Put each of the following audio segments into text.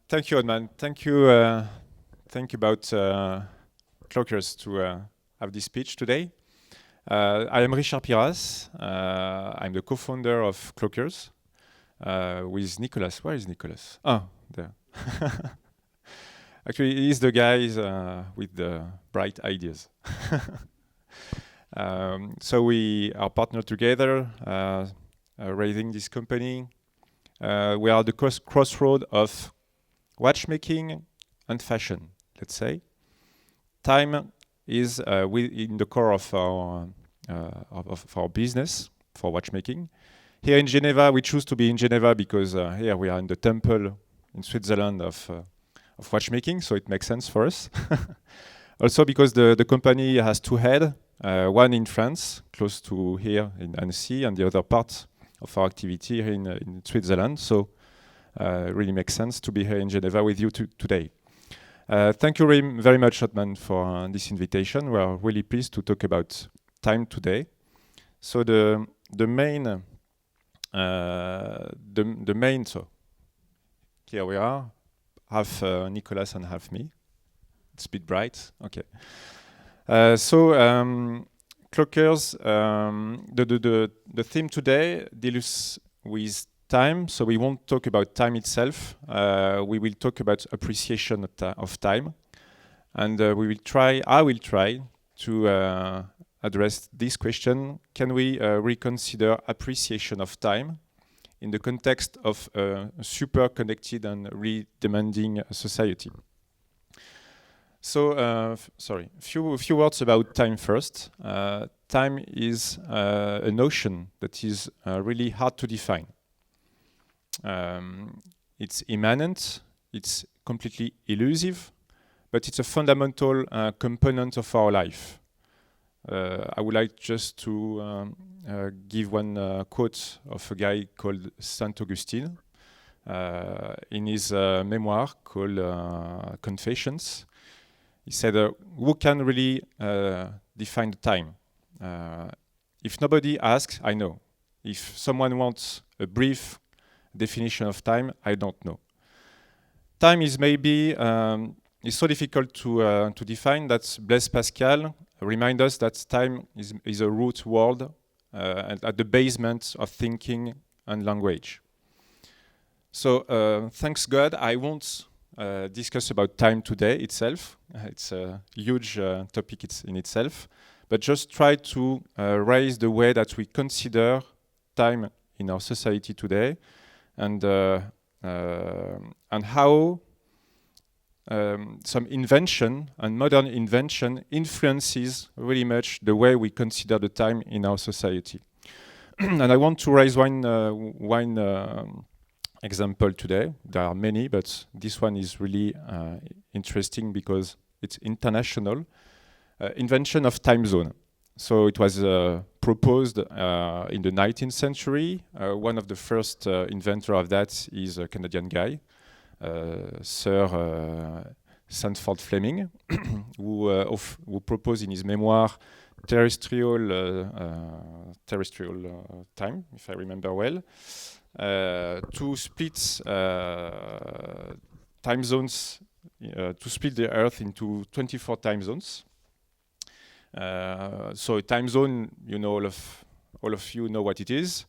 Thank you, Odman. Thank you about Clockers to have this speech today. I am Richard Piras. I'm the co-founder of Clockers with Nicolas. Where is Nicolas? Oh, there. Actually, he's the guy with the bright ideas. So we are partnered together, raising this company. We are the crossroad of watchmaking and fashion, let's say. Time is in the core of our business for watchmaking. Here in Geneva, we choose to be in Geneva because here we are in the temple in Switzerland of watchmaking, so it makes sense for us. Also because the company has two heads, one in France, close to here in Annecy, and the other part of our activity here in Switzerland. So really makes sense to be here in Geneva with you today. Thank you very much, Otman, for this invitation. We are really pleased to talk about time today. So the main so here we are, half Nicolas and half me. It's a bit bright. Okay. Clockers, the theme today deals with time, so we won't talk about time itself. We will talk about appreciation of time, and I will try to address this question: can we reconsider appreciation of time in the context of a super connected and really demanding society? So, few words about time first. Time is a notion that is really hard to define. It's immanent, it's completely elusive, but it's a fundamental component of our life. I would like just to give one quote of a guy called Saint Augustine in his memoir called Confessions. He said, who can really define the time? If nobody asks, I know. If someone wants a brief definition of time, I don't know. Time is maybe is so difficult to define that Blaise Pascal reminds us that time is a root word at the basement of thinking and language. So thanks God, I won't discuss about time today itself. It's a huge topic in itself, but just try to raise the way that we consider time in our society today, and how some invention and modern invention influences really much the way we consider the time in our society. And I want to raise one example today. There are many, but this one is really interesting because it's international. Invention of time zone. So it was proposed in the 19th century. One of the first inventor of that is a Canadian guy, Sir Sanford Fleming, who proposed in his memoir terrestrial time, if I remember well, to split time zones, to split the Earth into 24 time zones. So a time zone, all of you know what it is.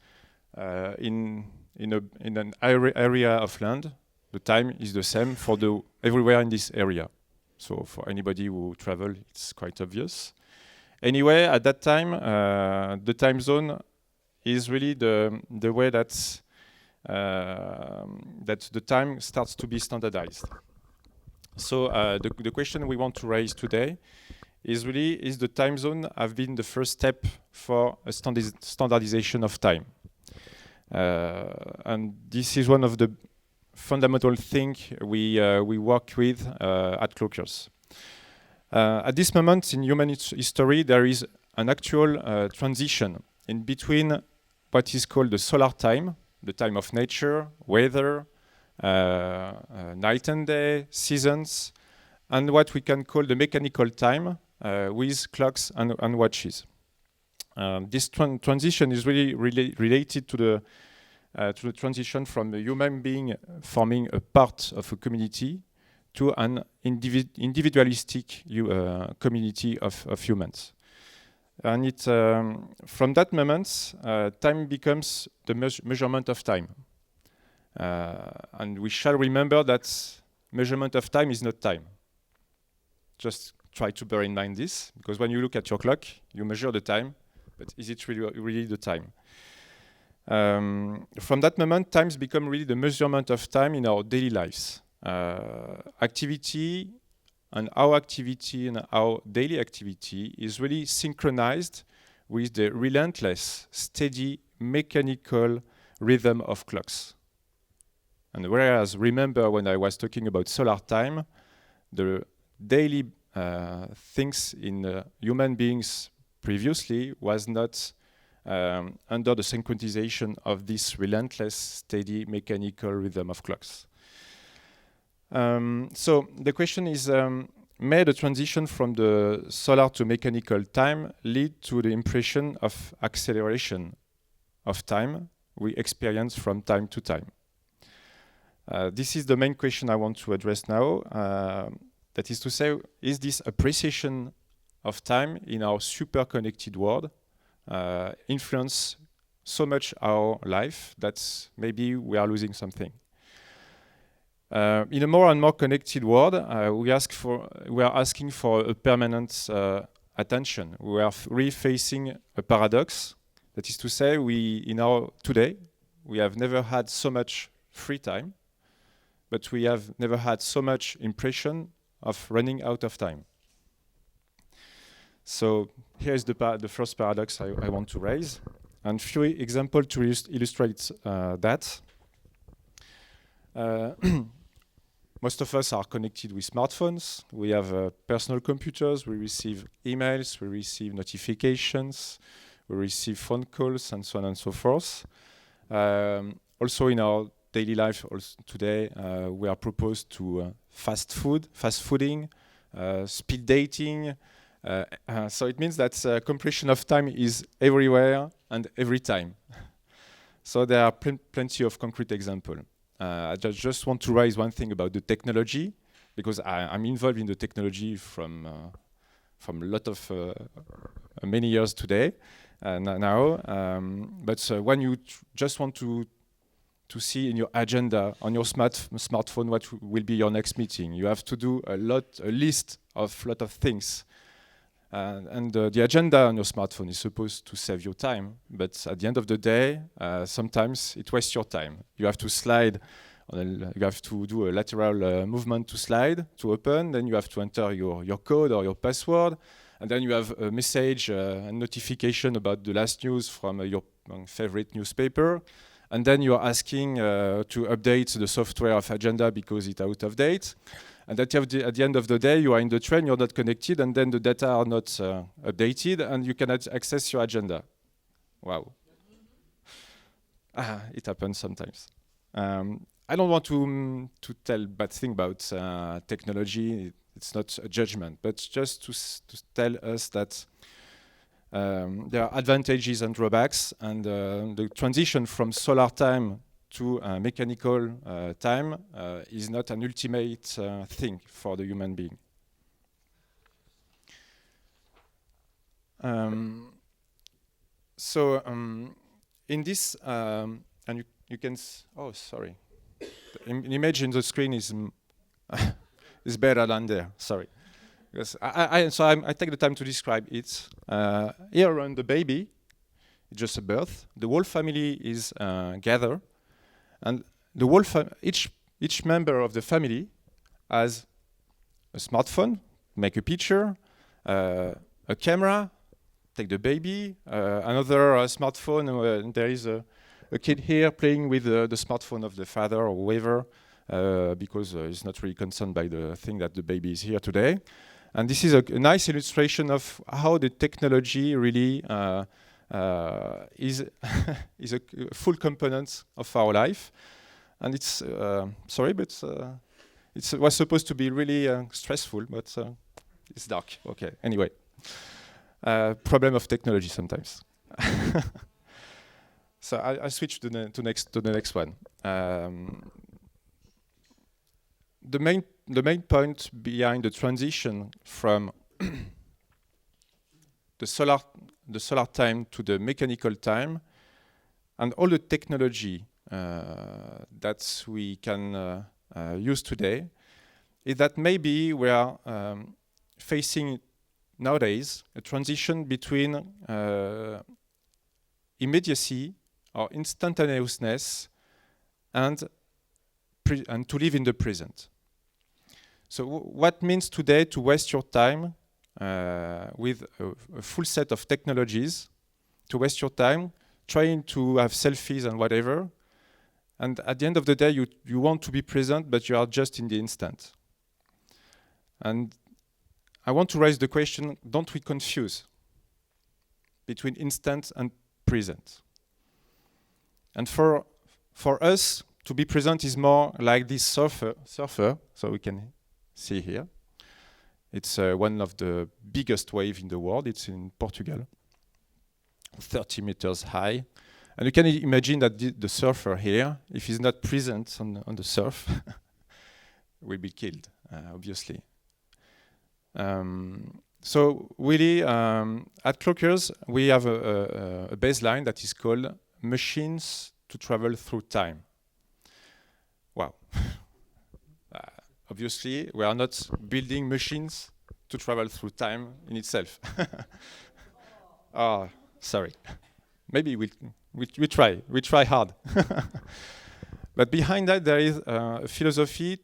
In an area of land, the time is the same for everywhere in this area. So for anybody who travel, it's quite obvious. Anyway, at that time, the time zone is really the way that the time starts to be standardized. So the question we want to raise today is the time zone have been the first step for a standardization of time. And this is one of the fundamental things we work with at Clockers. At this moment in human history, there is an actual transition in between what is called the solar time, the time of nature, weather, night and day, seasons, and what we can call the mechanical time with clocks and watches. This transition is really related to the transition from a human being forming a part of a community to an individualistic community of humans. And it, from that moment, time becomes the measurement of time. And we shall remember that measurement of time is not time. Just try to bear in mind this, because when you look at your clock, you measure the time, but is it really the time? From that moment, times become really the measurement of time in our daily lives. Activity and our daily activity is really synchronized with the relentless, steady, mechanical rhythm of clocks. And whereas, remember when I was talking about solar time, the daily things in human beings previously was not under the synchronization of this relentless, steady, mechanical rhythm of clocks. So the question is, may the transition from the solar to mechanical time lead to the impression of acceleration of time we experience from time to time? This is the main question I want to address now. That is to say, is this appreciation of time in our super connected world influence so much our life that maybe we are losing something? In a more and more connected world, we are asking for a permanent attention. We are really facing a paradox. That is to say, today we have never had so much free time, but we have never had so much impression of running out of time. So here is the first paradox I want to raise, and few examples to illustrate that. Most of us are connected with smartphones. We have personal computers. We receive emails. We receive notifications. We receive phone calls, and so on and so forth. Also, in our daily life today, we are proposed to fast fooding, speed dating. So it means that compression of time is everywhere and every time. So there are plenty of concrete examples. I just want to raise one thing about the technology, because I'm involved in the technology from a lot of many years today now. But when you just want to see in your agenda on your smartphone what will be your next meeting, you have to do a list of lot of things. And the agenda on your smartphone is supposed to save you time, but at the end of the day, sometimes it wastes your time. You have to you have to do a lateral movement to slide, to open, then you have to enter your code or your password, and then you have a message and notification about the last news from your favorite newspaper, and then you are asking to update the software of agenda because it's out of date. And at the end of the day, you are in the train, you're not connected, and then the data are not updated, and you cannot access your agenda. Wow. It happens sometimes. I don't want to tell bad thing about technology. It's not a judgment, but just to tell us that there are advantages and drawbacks, and the transition from solar time to mechanical time is not an ultimate thing for the human being. In this, and you can, oh, sorry. The image in the screen is is better than there, sorry. Because I take the time to describe it. Here around the baby, it's just a birth. The whole family is gathered. And the whole each member of the family has a smartphone, make a picture, a camera, take the baby, another smartphone. There is a kid here playing with the smartphone of the father or whoever, because he's not really concerned by the thing that the baby is here today. And this is a nice illustration of how the technology really is is a full component of our life. And it's sorry, but it was supposed to be really stressful, but it's dark. Okay. Anyway, problem of technology sometimes. So I switch to the next one. The main point behind the transition from the solar time to the mechanical time, and all the technology that we can use today, is that maybe we are facing nowadays a transition between immediacy or instantaneousness and to live in the present. So what means today to waste your time with a full set of technologies, to waste your time trying to have selfies and whatever, and at the end of the day you want to be present, but you are just in the instant. And I want to raise the question, don't we confuse between instant and present? And for us, to be present is more like this surfer, so we can see here. It's one of the biggest waves in the world. It's in Portugal, 30 meters high. And you can imagine that the surfer here, if he's not present on the surf, will be killed, obviously. So really, at Clockers, we have a baseline that is called machines to travel through time. Wow. Obviously, we are not building machines to travel through time in itself. Oh, sorry. Maybe we try hard. But behind that, there is a philosophy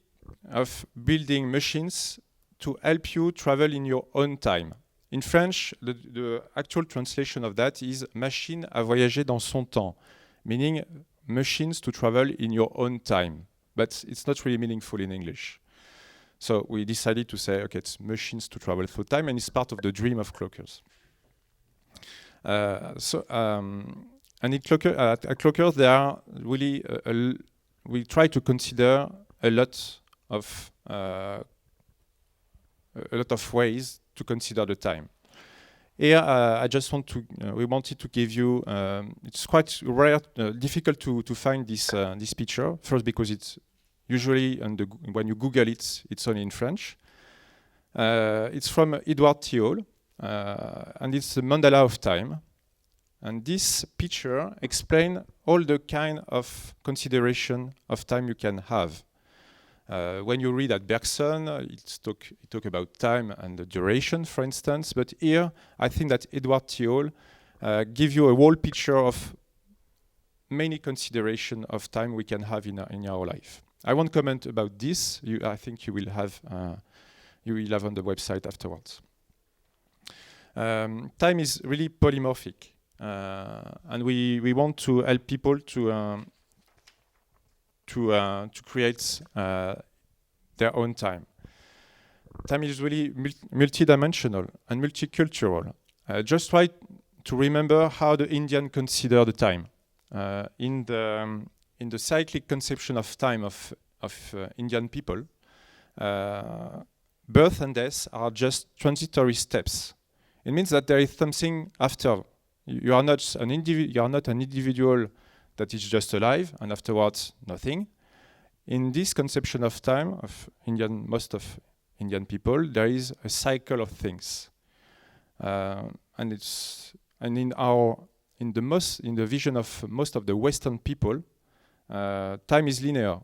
of building machines to help you travel in your own time. In French, the actual translation of that is machine à voyager dans son temps, meaning machines to travel in your own time. But it's not really meaningful in English. So we decided to say, okay, it's machines to travel through time, and it's part of the dream of Clockers. And at Clockers, there are really we try to consider a lot of ways to consider the time. Here, I just want to. We wanted to give you. It's quite rare, difficult to find this picture. First, because it's usually when you Google it, it's only in French. It's from Edward Thiel, and it's the Mandala of Time. And this picture explains all the kind of consideration of time you can have. When you read at Bergson, it talk about time and the duration, for instance. But here, I think that Edward Thiel gives you a whole picture of many consideration of time we can have in our life. I won't comment about this. I think you will have on the website afterwards. Time is really polymorphic, and we want to help people to create their own time. Time is really multidimensional and multicultural. Just try to remember how the Indian consider the time. In the cyclic conception of time of Indian people, birth and death are just transitory steps. It means that there is something after. You are not an individual that is just alive and afterwards nothing. In this conception of time of most of Indian people, there is a cycle of things, and in the vision of most of the Western people, time is linear.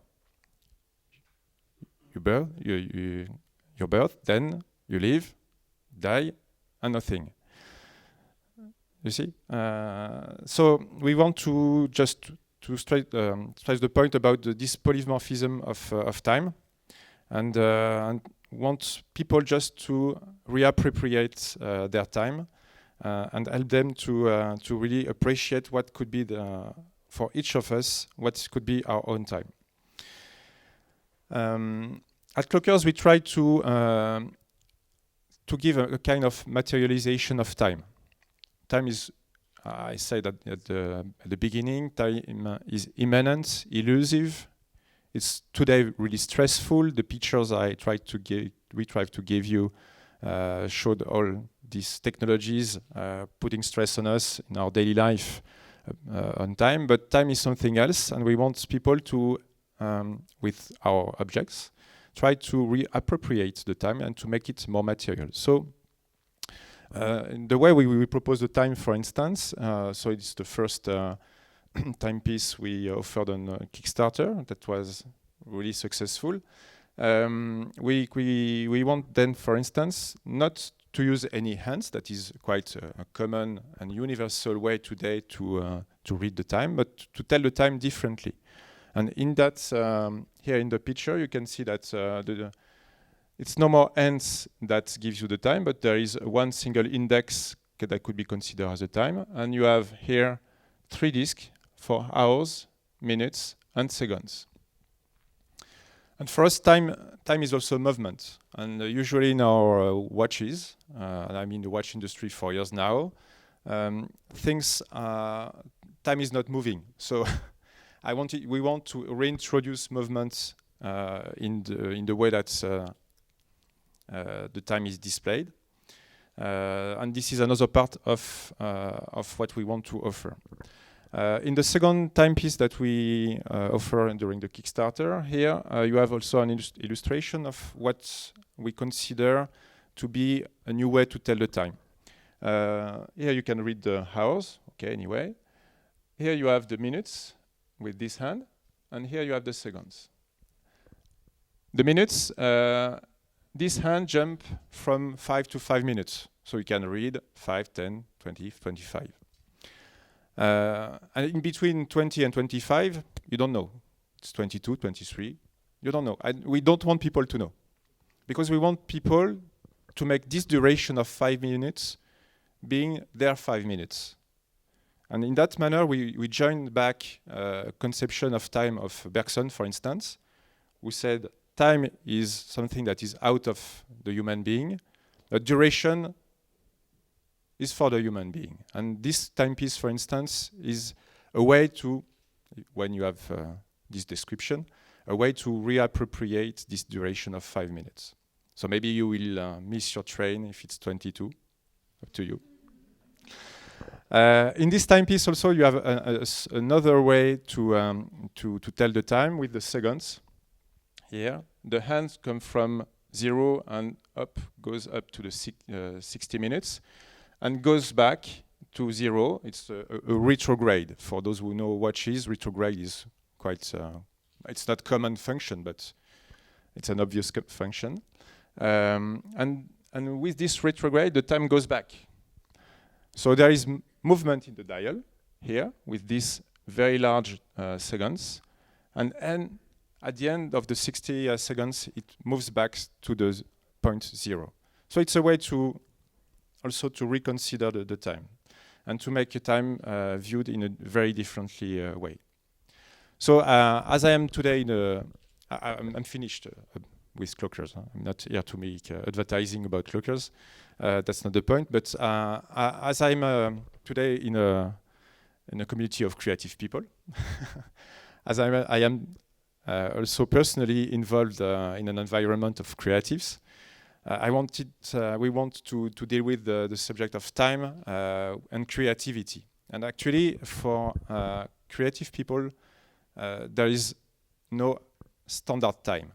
Your birth, then you live, die, and nothing. You see? So we want to just to stress the point about this polymorphism of time, and want people just to reappropriate their time and help them to really appreciate what could be for each of us, what could be our own time. At Clockers, we try to give a kind of materialization of time. Time is, I said at the beginning, time is immanent, elusive. It's today really stressful. The pictures we tried to give you showed all these technologies putting stress on us in our daily life on time. But time is something else, and we want people to, with our objects, try to reappropriate the time and to make it more material. So the way we propose the time, for instance, so it's the first timepiece we offered on Kickstarter that was really successful. We want then, for instance, not to use any hands. That is quite a common and universal way today to read the time, but to tell the time differently. And in that, here in the picture, you can see that it's no more hands that gives you the time, but there is one single index that could be considered as a time. And you have here 3 discs for hours, minutes, and seconds. And for us, time is also movement. And usually in our watches, and I'm in the watch industry for years now, time is not moving. So we want to reintroduce movement in the way that the time is displayed. And this is another part of what we want to offer. In the second timepiece that we offer during the Kickstarter, here you have also an illustration of what we consider to be a new way to tell the time. Here you can read the hours, okay, anyway. Here you have the minutes with this hand, and here you have the seconds. The minutes, this hand jump from 5 to 5 minutes. So you can read 5, 10, 20, 25. And in between 20 and 25, you don't know. It's 22, 23. You don't know. And we don't want people to know. Because we want people to make this duration of 5 minutes being their 5 minutes. And in that manner, we joined back a conception of time of Bergson, for instance, who said time is something that is out of the human being. The duration is for the human being. And this timepiece, for instance, is a way to, when you have this description, a way to reappropriate this duration of 5 minutes. So maybe you will miss your train if it's 22, up to you. In this timepiece also you have another way to tell the time with the seconds. Here, the hands come from 0 and goes up to the 60 minutes. And goes back to 0. It's a retrograde. For those who know watches, retrograde is quite, it's not common function, but it's an obvious function. And with this retrograde, the time goes back. So there is movement in the dial here with these very large seconds. And at the end of the 60 seconds, it moves back to the point 0. So it's a way to also to reconsider the time and to make a time viewed in a very differently way. So as I am today, I'm finished with Clockers. I'm not here to make advertising about Clockers. That's not the point. But as I'm today in a community of creative people, as I am also personally involved in an environment of creatives, we want to deal with the subject of time and creativity. And actually, for creative people, there is no standard time.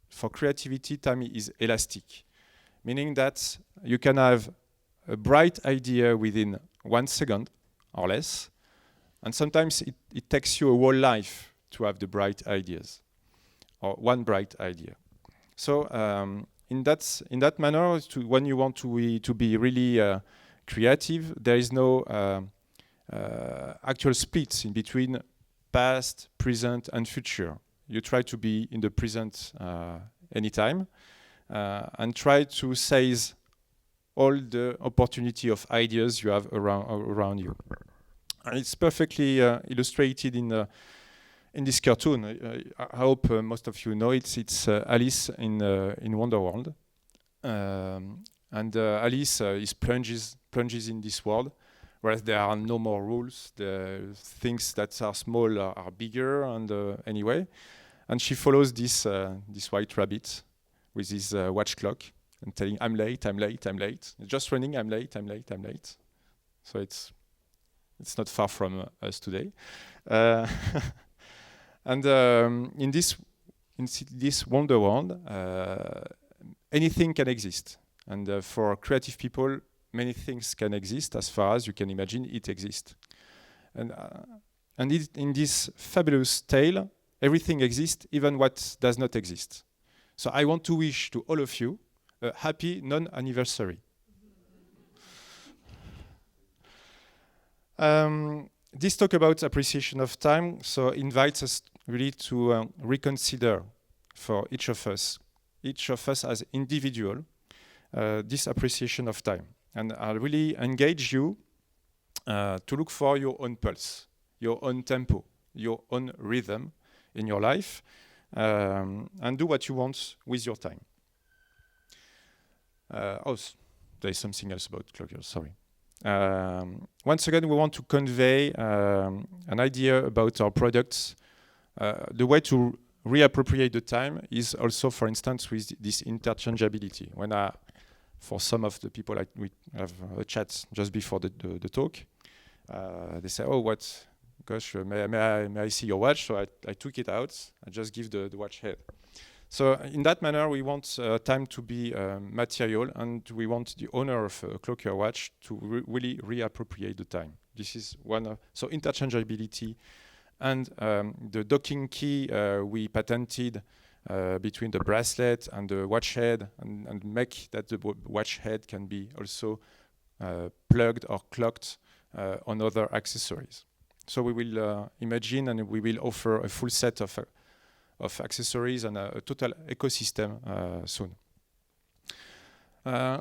For creativity, time is elastic, meaning that you can have a bright idea within 1 second or less, and sometimes it takes you a whole life to have the bright ideas, or one bright idea. So in that manner, when you want to be really creative, there is no actual splits in between past, present, and future. You try to be in the present anytime, and try to seize all the opportunity of ideas you have around you. And it's perfectly illustrated in this cartoon. I hope most of you know it. It's Alice in Wonderworld. And Alice is plunges in this world, whereas there are no more rules. The things that are small are bigger, and anyway. And she follows this white rabbit with his watch clock and telling, I'm late, I'm late, I'm late. Just running, I'm late, I'm late, I'm late. So it's not far from us today. And in this wonder world, anything can exist. And for creative people, many things can exist. As far as you can imagine, it exists. And in this fabulous tale, everything exists, even what does not exist. So I want to wish to all of you a happy non-anniversary. This talk about appreciation of time invites us really to reconsider for each of us as individual, this appreciation of time. And I'll really engage you to look for your own pulse, your own tempo, your own rhythm in your life, and do what you want with your time. There's something else about clockers, sorry. Once again, we want to convey an idea about our products. The way to reappropriate the time is also, for instance, with this interchangeability. For some of the people, we have a chat just before the talk. They say, gosh, may I see your watch? So I took it out. I just give the watch head. So in that manner, we want time to be material, and we want the owner of a clocker watch to really reappropriate the time. This is so interchangeability and the docking key we patented between the bracelet and the watch head, and make that the watch head can be also plugged or clocked on other accessories. So we will imagine, and we will offer a full set of accessories and a total ecosystem soon.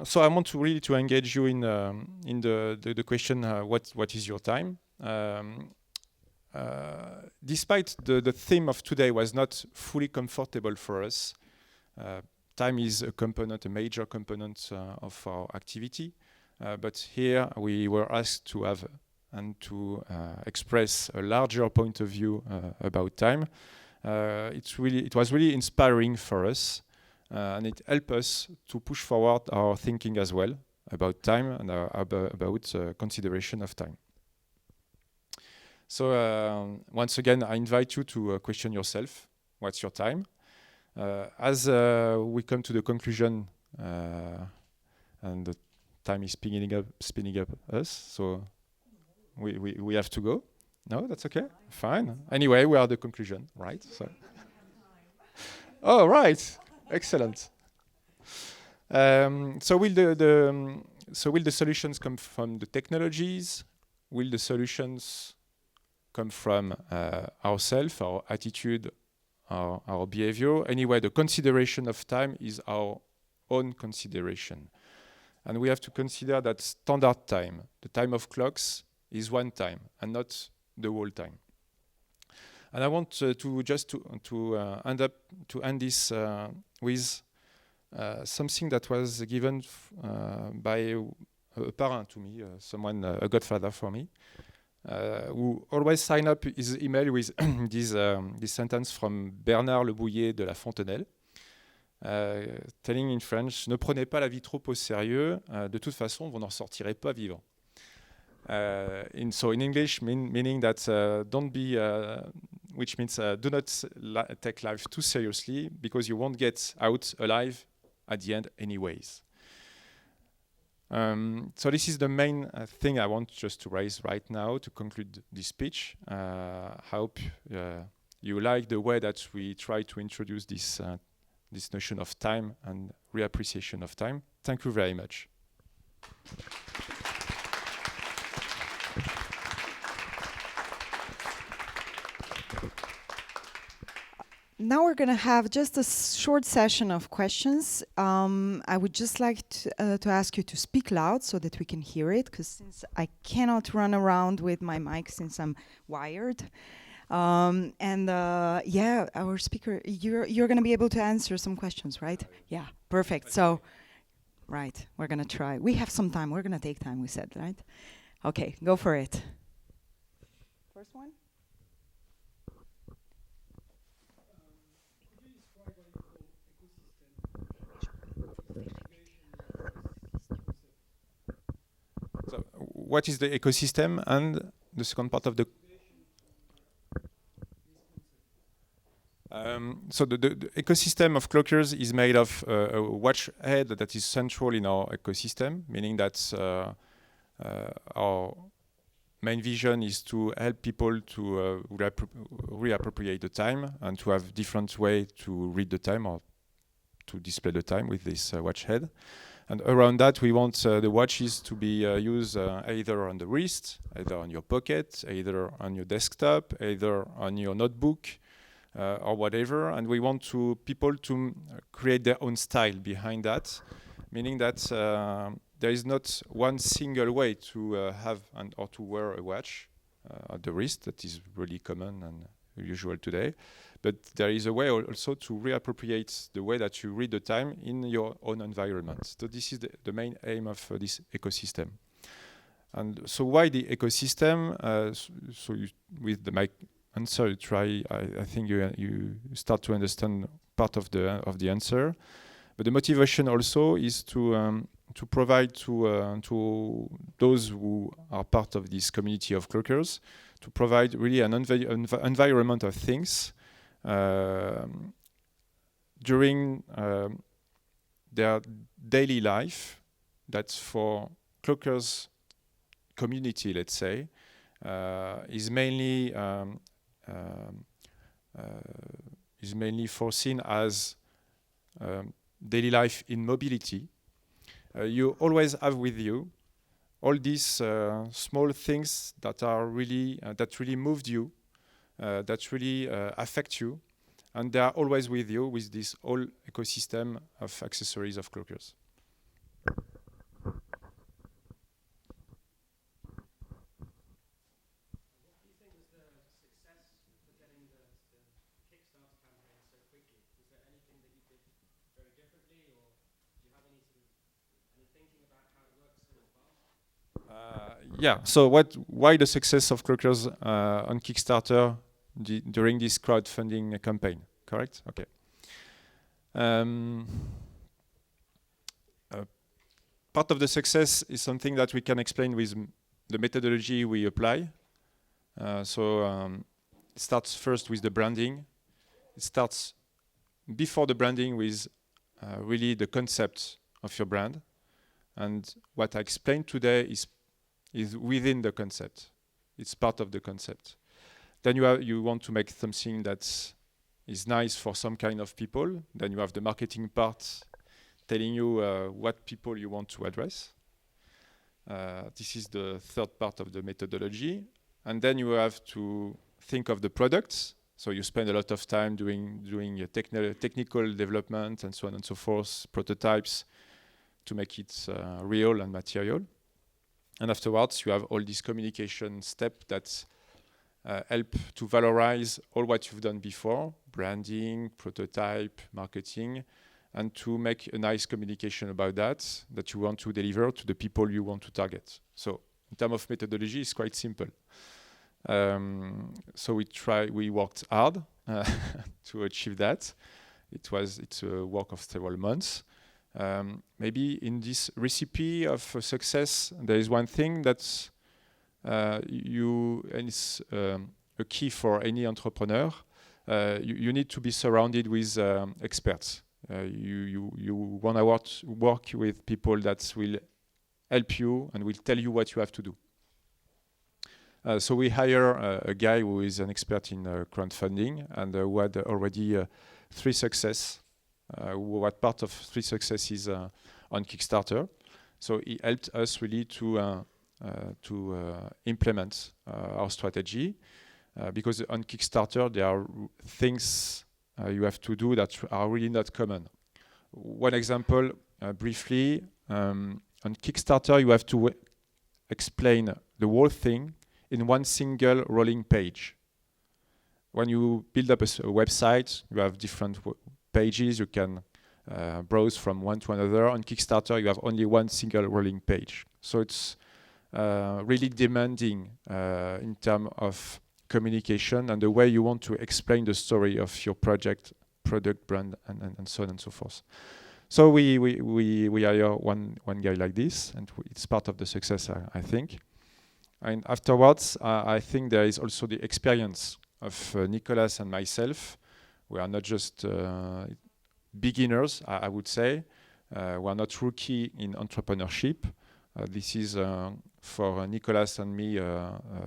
So I want to really engage you in the question, what is your time? Despite the theme of today was not fully comfortable for us, time is a major component of our activity. But here we were asked to have and to express a larger point of view about time. It was really inspiring for us, and it helped us to push forward our thinking as well about time and about consideration of time. So once again, I invite you to question yourself. What's your time? As we come to the conclusion, and the time is spinning up us, so we have to go. No, that's okay. Fine. Anyway, we are at the conclusion, right? So. Oh, right. Excellent. So will the solutions come from the technologies? Will the solutions come from ourselves, our attitude, our behavior? Anyway, the consideration of time is our own consideration. And we have to consider that standard time, the time of clocks, is one time and not the whole time. And I want to end this with something that was given by a parent to me, a godfather for me, who always sign up his email with this sentence from Bernard Le Bouillet de la Fontenelle, telling in French, ne prenez pas la vie trop au sérieux, de toute façon, vous n'en sortirez pas vivant. In English, meaning that don't be, which means do not take life too seriously, because you won't get out alive at the end anyways. So this is the main thing I want just to raise right now to conclude this speech. I hope you like the way that we try to introduce this notion of time and reappreciation of time. Thank you very much. now we're going to have just a short session of questions. I would just like to ask you to speak loud so that we can hear it, because since I cannot run around with my mic since I'm wired. Yeah, our speaker, you're going to be able to answer some questions, right? Yeah, perfect. So, right, we're going to try. We have some time. We're going to take time, we said, right? Okay, go for it. First one? So, what is the ecosystem? And the second part of the so the ecosystem of clockers is made of a watch head that is central in our ecosystem, meaning that our main vision is to help people to reappropriate the time and to have different way to read the time or to display the time with this watch head. And around that, we want the watches to be used either on the wrist, either on your pocket, either on your desktop, either on your notebook, or whatever. And we want people to create their own style behind that, meaning that there is not one single way to have or to wear a watch at the wrist. That is really common and usual today. But there is a way also to reappropriate the way that you read the time in your own environment. So this is the main aim of this ecosystem. And so why the ecosystem? With my answer, you try. I think you start to understand part of the answer. But the motivation also is to provide to those who are part of this community of clockers, to provide really an environment of things during their daily life. That's for clockers community, let's say, is mainly foreseen as daily life in mobility. You always have with you all these small things that are really that really moved you, that really affect you, and they are always with you with this whole ecosystem of accessories of clockers. Yeah. So why the success of clockers on Kickstarter during this crowdfunding campaign? Correct. Okay. Part of the success is something that we can explain with the methodology we apply. It starts first with the branding. It starts before the branding with really the concept of your brand. And what I explained today is within the concept. It's part of the concept. Then you want to make something that is nice for some kind of people. Then you have the marketing part telling you what people you want to address. This is the third part of the methodology. And then you have to think of the products. So you spend a lot of time doing technical development and so on and so forth, prototypes to make it real and material. And afterwards, you have all these communication steps that help to valorize all what you've done before, branding, prototype, marketing, and to make a nice communication about that you want to deliver to the people you want to target. So in terms of methodology, it's quite simple. So we worked hard to achieve that. It's a work of several months. Maybe in this recipe of success, there is one thing that's and it's a key for any entrepreneur. You need to be surrounded with experts. You want to work with people that will help you and will tell you what you have to do. So we hire a guy who is an expert in crowdfunding and who had already 3 success. Who had part of 3 successes on Kickstarter. So he helped us really to implement our strategy because on Kickstarter there are things you have to do that are really not common. One example, briefly, on Kickstarter, you have to explain the whole thing in one single rolling page. When you build up a website, you have different pages. You can browse from one to another. On Kickstarter, you have only one single rolling page. So it's really demanding in terms of communication and the way you want to explain the story of your project, product, brand, and so on and so forth. So we hire one guy like this, and it's part of the success, I think. And afterwards, I think there is also the experience of Nicolas and myself. We are not just beginners, I would say. We are not rookie in entrepreneurship. This is for Nicolas and me.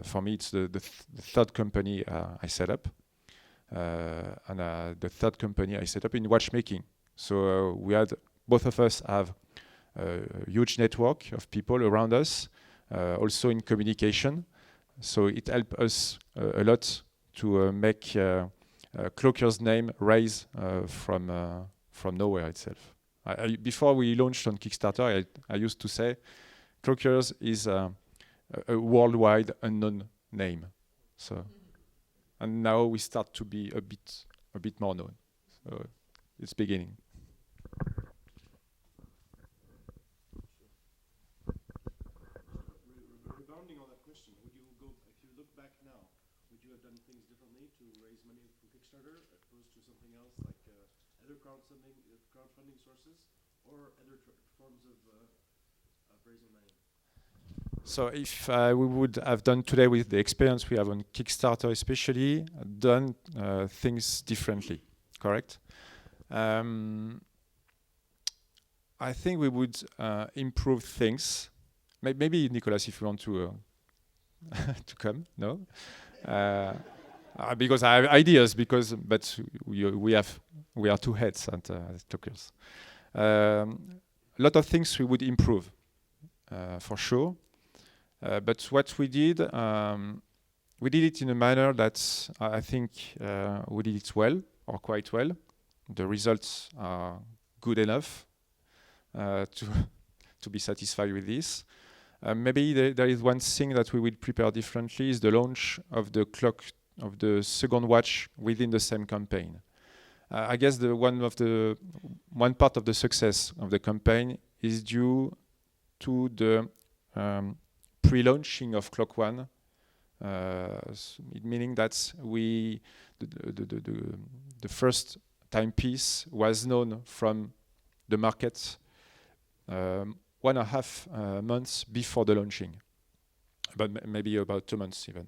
For me, it's the third company I set up, and the third company I set up in watchmaking. So we had both of us have a huge network of people around us, also in communication. So it helped us a lot to make Cloaker's name rise from nowhere itself. Before we launched on Kickstarter, I used to say Cloakers is a worldwide unknown name. So, and now we start to be a bit more known. So it's beginning. Rebounding on that question, would you go, if you look back now, would you have done things differently to raise money from Kickstarter as opposed to something else like other crowdfunding sources or other forms of raising money? So if we would have done today with the experience we have on Kickstarter especially, done things differently, correct? I think we would improve things. Maybe Nicolas, if you want to to come, no? Because I have ideas. But we are two heads at Cloakers. A lot of things we would improve, for sure. But what we did it in a manner that I think we did it well, or quite well. The results are good enough to be satisfied with this. Maybe there is one thing that we will prepare differently is the launch of the clock of the second watch within the same campaign. I guess one part of the success of the campaign is due to the pre-launching of Clock One, meaning that the first timepiece was known from the market 1.5 months before the launching, but maybe about 2 months even.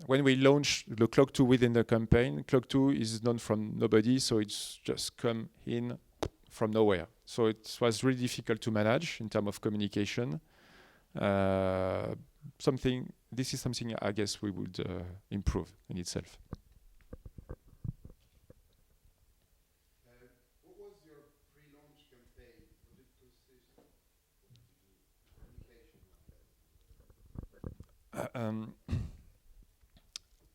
When we launched the Clock 2 within the campaign, Clock 2 is known from nobody, so it's just come in from nowhere. So it was really difficult to manage in terms of communication. This is something I guess we would improve in itself. What was your pre-launch campaign? Was it consistent?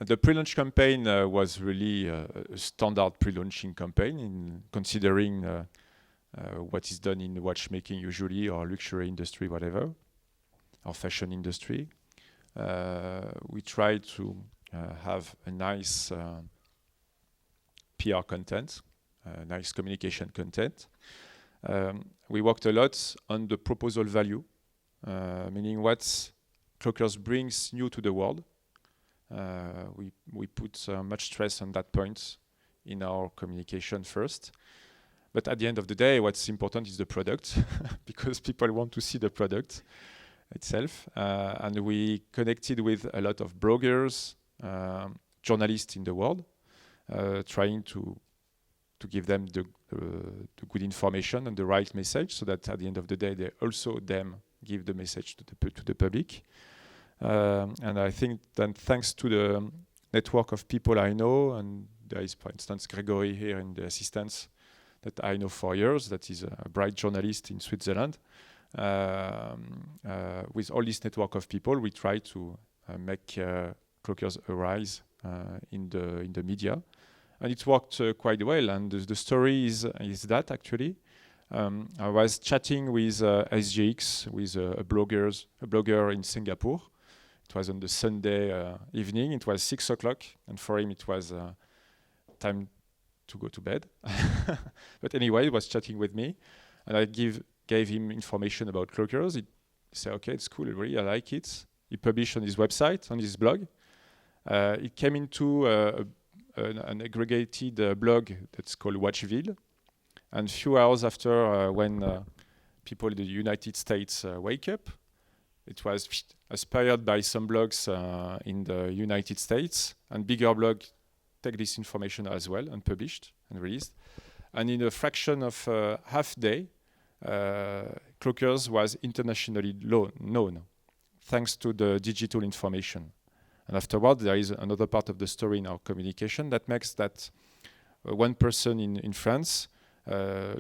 The pre-launch campaign was really a standard pre-launching campaign in considering what is done in watchmaking usually, or luxury industry, whatever, or fashion industry. We tried to have a nice PR content, nice communication content. We worked a lot on the proposal value, meaning what Cloakers brings new to the world. We put much stress on that point in our communication first. But at the end of the day, what's important is the product, because people want to see the product itself. And we connected with a lot of bloggers, journalists in the world, trying to give them the good information and the right message, so that at the end of the day, they also give the message to the public. And I think that thanks to the network of people I know, and there is, for instance, Gregory here in the assistance that I know for years, that is a bright journalist in Switzerland. With all this network of people, we try to make Cloakers arise in the media. and it worked quite well. And the story is that actually, I was chatting with SGX, with a blogger in Singapore. It was on the Sunday evening. It was 6 o'clock, and for him it was time to go to bed. But anyway, he was chatting with me, and I gave him information about cloakers. He said, "Okay, it's cool. Really, I like it." He published on his website, on his blog. It came into an aggregated blog that's called Watchville. And a few hours after, when people in the United States wake up, it was aspired by some blogs in the United States, and bigger blogs take this information as well and published and released. And in a fraction of half day, Cloakers was internationally known, thanks to the digital information. And afterward, there is another part of the story in our communication that makes that one person in France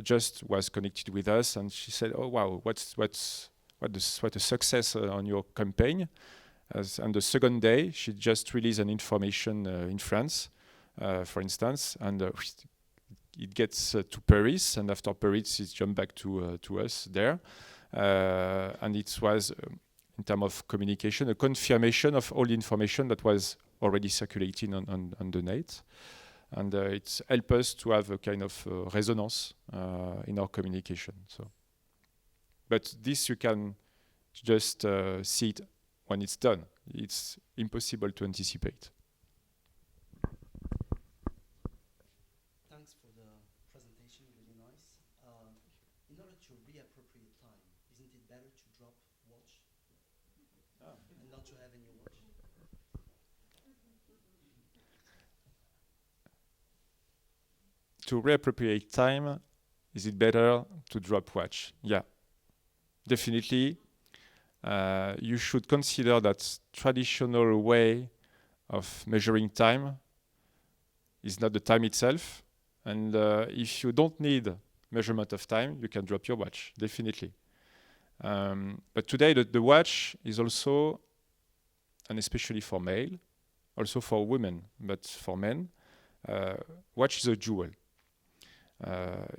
just was connected with us, and she said, "Oh wow, what a success on your campaign!" And the second day, she just released an information in France, for instance, and it gets to Paris, and after Paris, it jumped back to us there, and it was. In terms of communication, a confirmation of all the information that was already circulating on the net. And it's helped us to have a kind of resonance in our communication. But this you can just see it when it's done. It's impossible to anticipate. Thanks for the presentation, really nice. In order to reappropriate time, isn't it better to drop watch? And not to have any watch? To reappropriate time, is it better to drop watch? Yeah, definitely. You should consider that traditional way of measuring time is not the time itself. And if you don't need measurement of time, you can drop your watch, definitely. But today, the watch is also, and especially for male, also for women, but for men, watch is a jewel.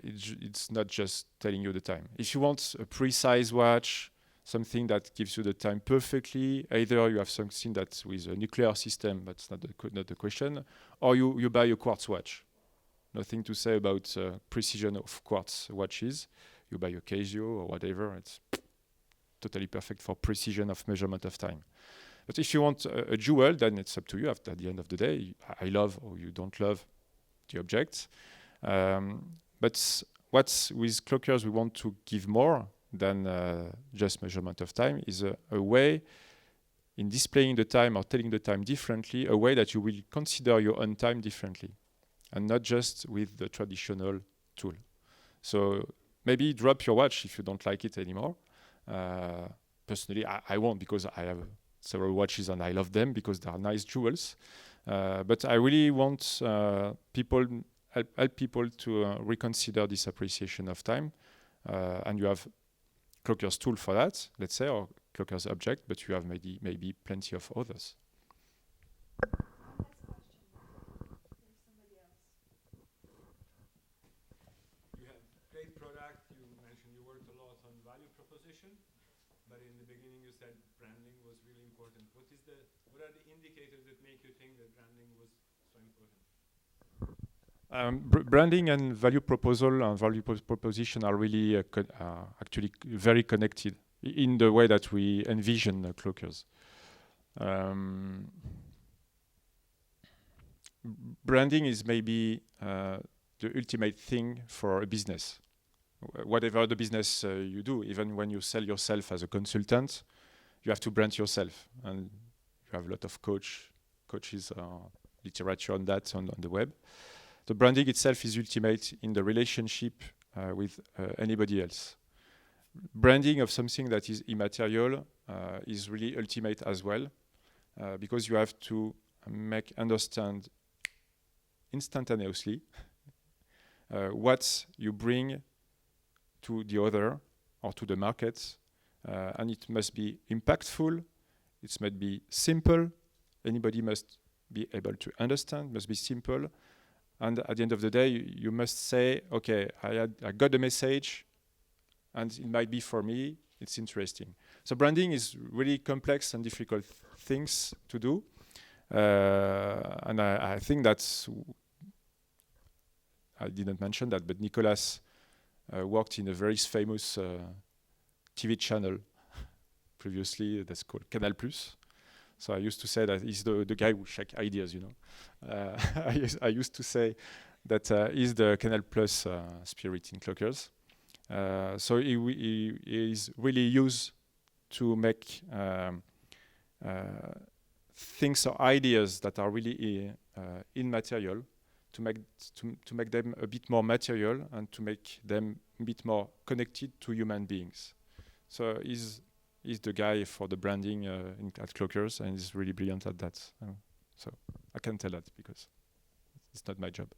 It's not just telling you the time. If you want a precise watch, something that gives you the time perfectly, either you have something that's with a nuclear system, that's not the question, or you buy a quartz watch. Nothing to say about precision of quartz watches. You buy a Casio or whatever, it's totally perfect for precision of measurement of time. But if you want a jewel, then it's up to you. At the end of the day, I love or you don't love the object. But what's with cloakers we want to give more than just measurement of time is a way in displaying the time or telling the time differently, a way that you will consider your own time differently and not just with the traditional tool. So maybe drop your watch if you don't like it anymore. Personally, I won't, because I have several watches and I love them because they are nice jewels. But I really want help people to reconsider this appreciation of time. And you have Cloakers tool for that, let's say, or Cloakers object, but you have maybe plenty of others. You have great product. You mentioned you worked a lot on value proposition, but in the beginning you said branding was really important. What are the indicators that make you think that branding was so important? Branding and value proposal and value proposition are really actually very connected in the way that we envision cloakers. Branding is maybe the ultimate thing for a business. Whatever the business you do, even when you sell yourself as a consultant, you have to brand yourself. And you have a lot of coaches, literature on that on the web. The branding itself is ultimate in the relationship with anybody else. Branding of something that is immaterial is really ultimate as well, because you have to understand instantaneously what you bring to the other or to the market, and it must be impactful, it must be simple, anybody must be able to understand, must be simple, And at the end of the day, you must say, okay, I got the message, and it might be for me, it's interesting. So branding is really complex and difficult things to do. And I think that's, I didn't mention that, but Nicolas worked in a very famous TV channel previously that's called Canal+. So I used to say that he's the guy who shake ideas, you know. I used to say that he's the Canal+ spirit in Clockers. So he is really used to make things or ideas that are really immaterial, to make them a bit more material and to make them a bit more connected to human beings. So he's the guy for the branding at Clockers, and he's really brilliant at that. So I can tell that because it's not my job.